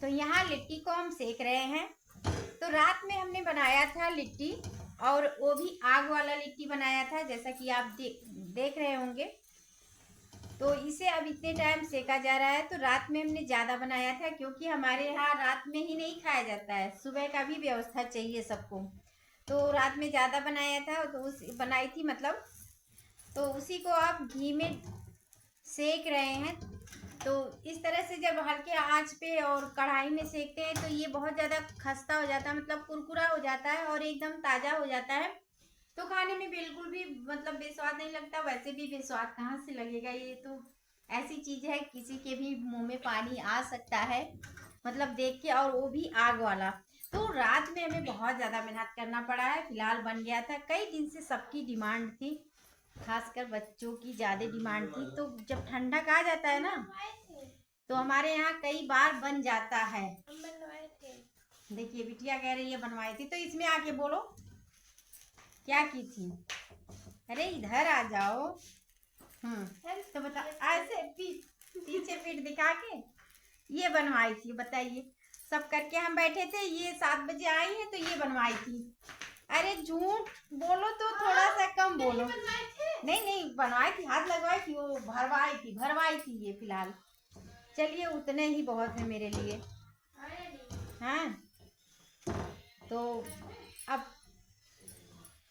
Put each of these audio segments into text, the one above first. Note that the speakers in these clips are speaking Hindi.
तो यहाँ लिट्टी को हम सेक रहे हैं। तो रात में हमने बनाया था लिट्टी, और वो भी आग वाला लिट्टी बनाया था, जैसा कि आप देख रहे होंगे। तो इसे अब इतने टाइम सेका जा रहा है। तो रात में हमने ज़्यादा बनाया था, क्योंकि हमारे यहाँ रात में ही नहीं खाया जाता है, सुबह का भी व्यवस्था चाहिए सबको। तो रात में ज़्यादा बनाया था, तो उस बनाई थी मतलब। तो उसी को आप घी में सेक रहे हैं। तो इस तरह से जब हल्के आंच पे और कढ़ाई में सेकते हैं तो ये बहुत ज़्यादा खस्ता हो जाता है, मतलब कुरकुरा हो जाता है और एकदम ताज़ा हो जाता है। तो खाने में बिल्कुल भी मतलब बेस्वाद नहीं लगता। वैसे भी बेस्वाद कहाँ से लगेगा, ये तो ऐसी चीज है किसी के भी मुंह में पानी आ सकता है, मतलब देख के, और वो भी आग वाला। तो रात में हमें बहुत ज्यादा मेहनत करना पड़ा है। फिलहाल बन गया था। कई दिन से सबकी डिमांड थी, खासकर बच्चों की ज्यादा डिमांड थी। तो जब ठंडक आ जाता है ना, तो हमारे यहाँ कई बार बन जाता है। देखिए बिटिया कह रही है बनवाई थी। तो इसमें आके बोलो क्या की थी। अरे इधर आ जाओ। तो बता, ऐसे पीछे पीठ दिखा के ये बनवाई थी, बताइए। सब करके हम बैठे थे, ये 7 बजे आई है तो ये बनवाई थी। अरे झूठ बोलो तो थोड़ा सा कम बोलो। नहीं नहीं बनवाई थी, हाथ लगवाई थी, वो भरवाई थी ये फिलहाल। चलिए उतने ही बहुत है मेरे लिए। हाँ। तो अब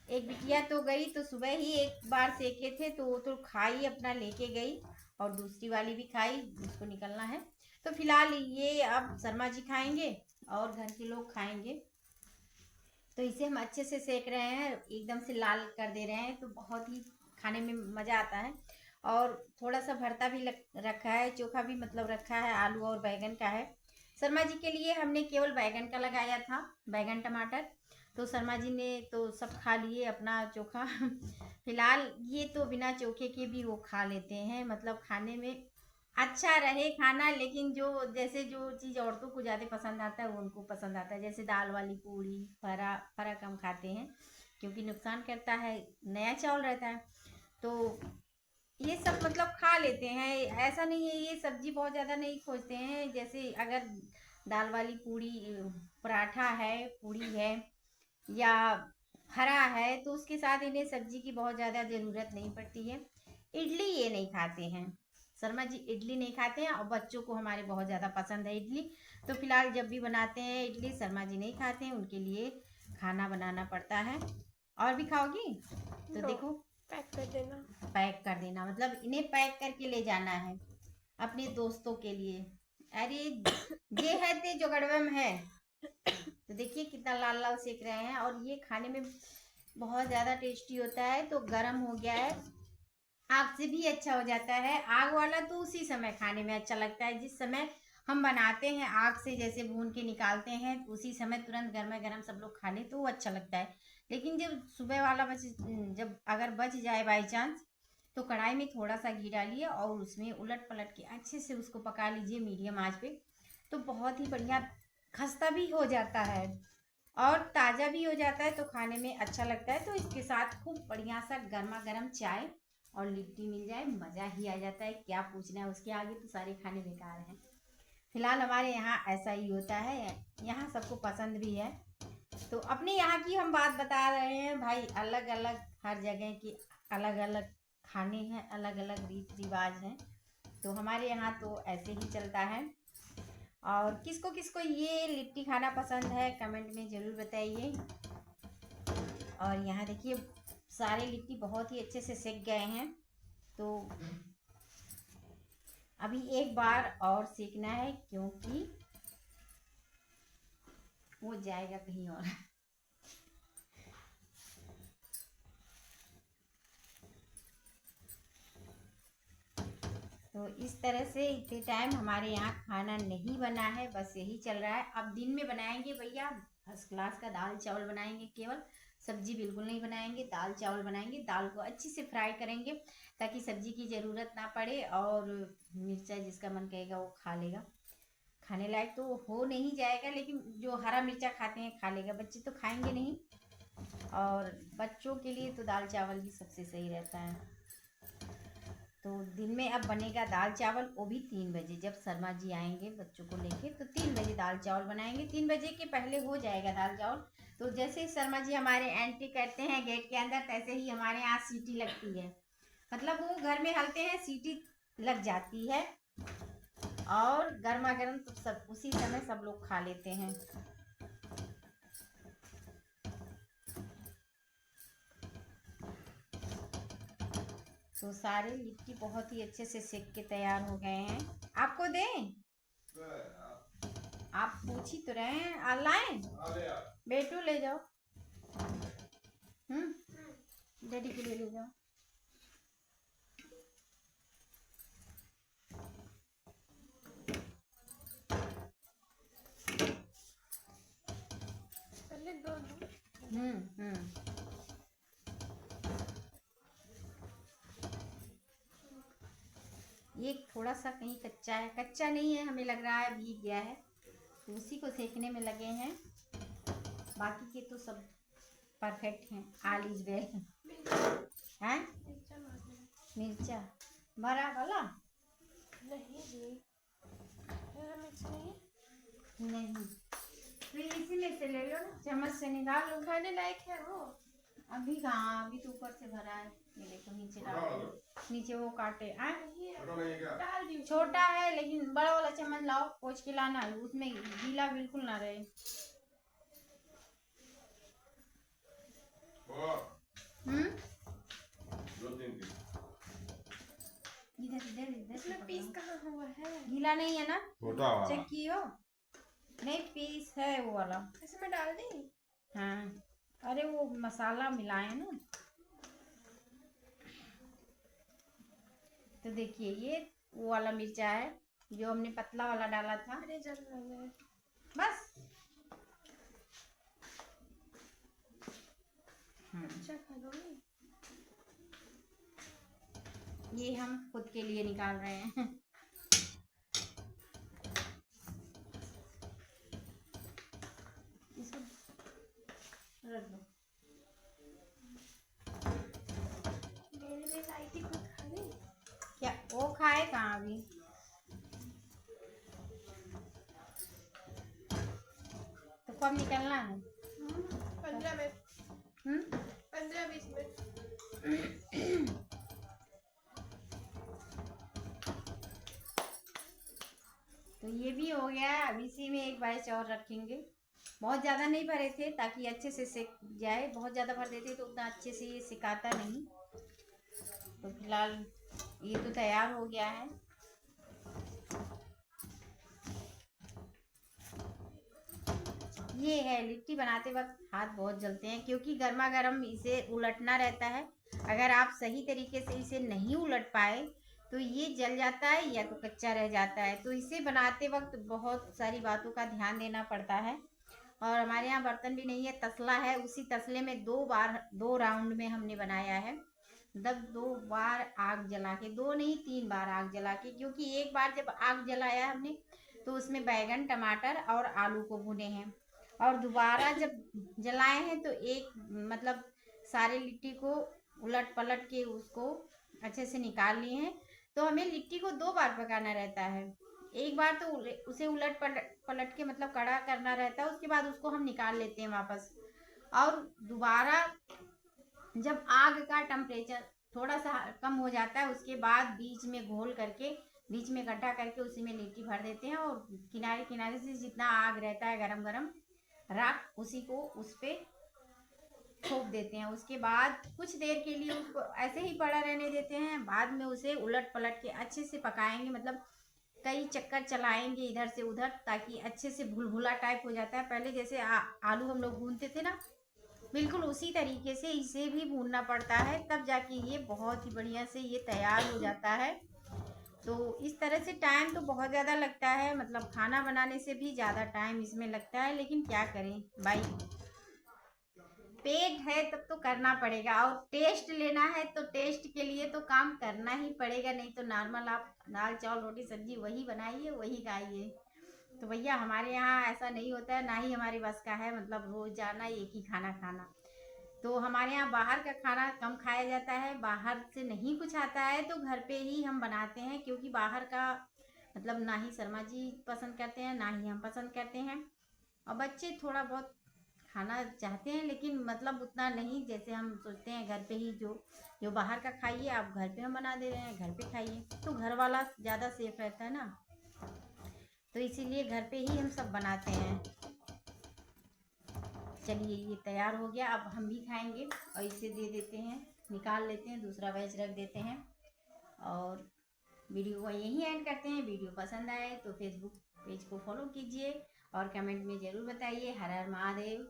एक बिटिया तो गई, तो सुबह ही एक बार सेके थे तो वो तो खाई, अपना लेके गई, और दूसरी वाली भी खाई, उसको निकलना है। तो फिलहाल ये अब शर्मा जी खाएंगे और घर के लोग खाएंगे। तो इसे हम अच्छे से सेक रहे हैं, एकदम से लाल कर दे रहे हैं, तो बहुत ही खाने में मज़ा आता है। और थोड़ा सा भरता भी रखा है, चोखा भी मतलब रखा है, आलू और बैगन का है। शर्मा जी के लिए हमने केवल बैगन का लगाया था, बैगन टमाटर। तो शर्मा जी ने तो सब खा लिए अपना चोखा। फिलहाल ये तो बिना चोखे के भी वो खा लेते हैं, मतलब खाने में अच्छा रहे खाना। लेकिन जो जैसे जो चीज़ औरतों को ज़्यादा पसंद आता है वो उनको पसंद आता है, जैसे दाल वाली पूड़ी, फरा फरा कम खाते हैं क्योंकि नुकसान करता है, नया चावल रहता है। तो ये सब मतलब खा लेते हैं, ऐसा नहीं है ये सब्जी बहुत ज़्यादा नहीं खोजते हैं। जैसे अगर दाल वाली पूड़ी, पराठा है, पूड़ी है, या हरा है, तो उसके साथ इन्हें सब्जी की बहुत ज़्यादा ज़रूरत नहीं पड़ती है। इडली ये नहीं खाते हैं, शर्मा जी इडली नहीं खाते हैं, और बच्चों को हमारे बहुत ज़्यादा पसंद है इडली। तो फिलहाल जब भी बनाते हैं इडली, शर्मा जी नहीं खाते हैं, उनके लिए खाना बनाना पड़ता है। और भी खाओगी तो देखो, पैक कर देना। पैक कर देना मतलब इन्हें पैक करके ले जाना है अपने दोस्तों के लिए। अरे ये है ते जो गड़बम है। तो देखिए कितना लाल लाल सेक रहे हैं, और ये खाने में बहुत ज़्यादा टेस्टी होता है। तो गर्म हो गया है, आग से भी अच्छा हो जाता है। आग वाला तो उसी समय खाने में अच्छा लगता है, जिस समय हम बनाते हैं आग से, जैसे भून के निकालते हैं, उसी समय तुरंत गर्मा गर्म सब लोग खा ले तो वो अच्छा लगता है। लेकिन जब सुबह वाला जब अगर बच जाए बाई चांस, तो कढ़ाई में थोड़ा सा घी डालिए और उसमें उलट पलट के अच्छे से उसको पका लीजिए मीडियम आंच पे। तो बहुत ही बढ़िया खस्ता भी हो जाता है और ताज़ा भी हो जाता है, तो खाने में अच्छा लगता है। तो इसके साथ खूब बढ़िया सा गर्मा गर्म चाय और लिट्टी मिल जाए, मज़ा ही आ जाता है। क्या पूछना है, उसके आगे तो सारे खाने बेकार हैं। फिलहाल हमारे यहाँ ऐसा ही होता है, यहाँ सबको पसंद भी है। तो अपने यहाँ की हम बात बता रहे हैं भाई, अलग अलग हर जगह की अलग अलग खाने हैं, अलग अलग रीति रिवाज हैं। तो हमारे यहाँ तो ऐसे ही चलता है। और किसको किसको ये लिट्टी खाना पसंद है कमेंट में ज़रूर बताइए। और यहाँ देखिए सारे लिट्टी बहुत ही अच्छे से सेक गए हैं। तो अभी एक बार और सेकना है, क्योंकि वो जाएगा कहीं और। तो इस तरह से इतने टाइम हमारे यहाँ खाना नहीं बना है, बस यही चल रहा है। अब दिन में बनाएंगे भैया फर्स्ट क्लास का दाल चावल बनाएंगे, केवल सब्जी बिल्कुल नहीं बनाएंगे, दाल चावल बनाएंगे। दाल को अच्छी से फ्राई करेंगे ताकि सब्जी की ज़रूरत ना पड़े, और मिर्चा जिसका मन कहेगा वो खा लेगा। खाने लायक तो हो नहीं जाएगा, लेकिन जो हरा मिर्चा खाते हैं खा लेगा, बच्चे तो खाएंगे नहीं। और बच्चों के लिए तो दाल चावल ही सबसे सही रहता है। तो दिन में अब बनेगा दाल चावल, वो भी 3 बजे। जब शर्मा जी आएंगे बच्चों को लेके तो 3 बजे दाल चावल बनाएंगे। 3 बजे के पहले हो जाएगा दाल चावल। तो जैसे ही शर्मा जी हमारे एंट्री करते हैं गेट के अंदर, तैसे ही हमारे यहाँ सीटी लगती है। मतलब वो घर में हलते हैं, सीटी लग जाती है और गर्मा गर्म तो सब उसी समय सब लोग खा लेते हैं। तो सारे लिट्टी बहुत ही अच्छे से सेक के तैयार हो गए हैं। आपको दें? आप पूछ ही तो रहे हैं। ऑनलाइन बेटू ले जाओ। डैडी के लिए ले जाओ। पहले दो ये थोड़ा सा कहीं कच्चा है, कच्चा नहीं है, हमें लग रहा है भीग गया है, तो उसी को सेकने में लगे हैं। बाकी के तो सब परफेक्ट हैं। All is well. हैं? मिर्चा बड़ा वाला नहीं जी, मेरा मिर्च नहीं है। नहीं, तो इसी में से ले लो ना, चम्मच से निकाल लो। खाने लायक है वो। अभी कहाँ, अभी तो ऊपर से भरा है। ये देखो नीचे डाल दो, नीचे वो काटे डाल दी। छोटा है लेकिन बड़ा वाला चम्मच लाओ, पोंछ के लाना है, उसमें गीला बिल्कुल ना रहे। इधर इधर इधर इसमें पीस कहाँ हुआ है? गीला नहीं है ना? छोटा वाला चेक कियो? नहीं, पीस है वो वाला। इसमें डाल दी। हाँ, अरे वो मसाला मिलाए ना। तो देखिए ये वो वाला मिर्चा है जो हमने पतला वाला डाला था। अरे जल रहा है बस। अच्छा खा लोगी। ये हम खुद के लिए निकाल रहे हैं। इसको रख दो। मेरे लिए लाई थी, खुद खा ली। क्या वो खाए कहाँ अभी? तो कब निकलना है? 15 मिनट, 15-20 मिनट। तो ये भी हो गया। अब इसी में एक बैच और रखेंगे। बहुत ज़्यादा नहीं भरे थे ताकि अच्छे से सेक जाए। बहुत ज़्यादा भर देते तो उतना अच्छे से ये सिकाता नहीं। तो फिलहाल ये तो तैयार हो गया है। ये है लिट्टी बनाते वक्त हाथ बहुत जलते हैं क्योंकि गर्मा गर्म इसे उलटना रहता है। अगर आप सही तरीके से इसे नहीं उलट पाए तो ये जल जाता है या तो कच्चा रह जाता है। तो इसे बनाते वक्त बहुत सारी बातों का ध्यान देना पड़ता है। और हमारे यहाँ बर्तन भी नहीं है, तसला है। उसी तसले में 2 राउंड में हमने बनाया है। मतलब 2 बार आग जला के, 2 नहीं 3 बार आग जला के, क्योंकि एक बार जब आग जलाया हमने तो उसमें बैगन टमाटर और आलू को भुने हैं, और दोबारा जब जलाए हैं तो एक मतलब सारे लिट्टी को उलट पलट के उसको अच्छे से निकाल लिए हैं। तो हमें लिट्टी को 2 बार पकाना रहता है। एक बार तो उसे उलट पलट के मतलब कड़ा करना रहता है, उसके बाद उसको हम निकाल लेते हैं वापस। और दोबारा जब आग का टेम्परेचर थोड़ा सा कम हो जाता है उसके बाद बीच में घोल करके, बीच में गड्ढा करके उसी में लिट्टी भर देते हैं, और किनारे किनारे से जितना आग रहता है गरम गरम राख उसी को उस पर ठोक देते हैं। उसके बाद कुछ देर के लिए उसको ऐसे ही पड़ा रहने देते हैं। बाद में उसे उलट पलट के अच्छे से पकाएंगे, मतलब कई चक्कर चलाएंगे इधर से उधर, ताकि अच्छे से भुलभुला टाइप हो जाता है। पहले जैसे आलू हम लोग भूनते थे ना, बिल्कुल उसी तरीके से इसे भी भूनना पड़ता है, तब जाके ये बहुत ही बढ़िया से ये तैयार हो जाता है। तो इस तरह से टाइम तो बहुत ज़्यादा लगता है, मतलब खाना बनाने से भी ज़्यादा टाइम इसमें लगता है, लेकिन क्या करें भाई, पेट है तब तो करना पड़ेगा। और टेस्ट लेना है तो टेस्ट के लिए तो काम करना ही पड़ेगा, नहीं तो नॉर्मल आप दाल चावल रोटी सब्जी वही बनाइए वही खाइए। तो भैया हमारे यहाँ ऐसा नहीं होता है, ना ही हमारे बस का है मतलब रोज़ाना एक ही खाना खाना। तो हमारे यहाँ बाहर का खाना कम खाया जाता है, बाहर से नहीं कुछ आता है तो घर पे ही हम बनाते हैं, क्योंकि बाहर का मतलब ना ही शर्मा जी पसंद करते हैं ना ही हम पसंद करते हैं। और बच्चे थोड़ा बहुत खाना चाहते हैं, लेकिन मतलब उतना नहीं, जैसे हम सोचते हैं घर पे ही जो बाहर का खाइए आप घर पे हम बना दे रहे हैं, घर पे खाइए, तो घर वाला ज़्यादा सेफ रहता है ना, तो इसीलिए घर पे ही हम सब बनाते हैं। चलिए ये तैयार हो गया, अब हम भी खाएंगे और इसे दे देते हैं, निकाल लेते हैं, दूसरा बैच रख देते हैं और वीडियो को यहीं एंड करते हैं। वीडियो पसंद आए तो फेसबुक पेज को फॉलो कीजिए और कमेंट में ज़रूर बताइए। हर हर महादेव।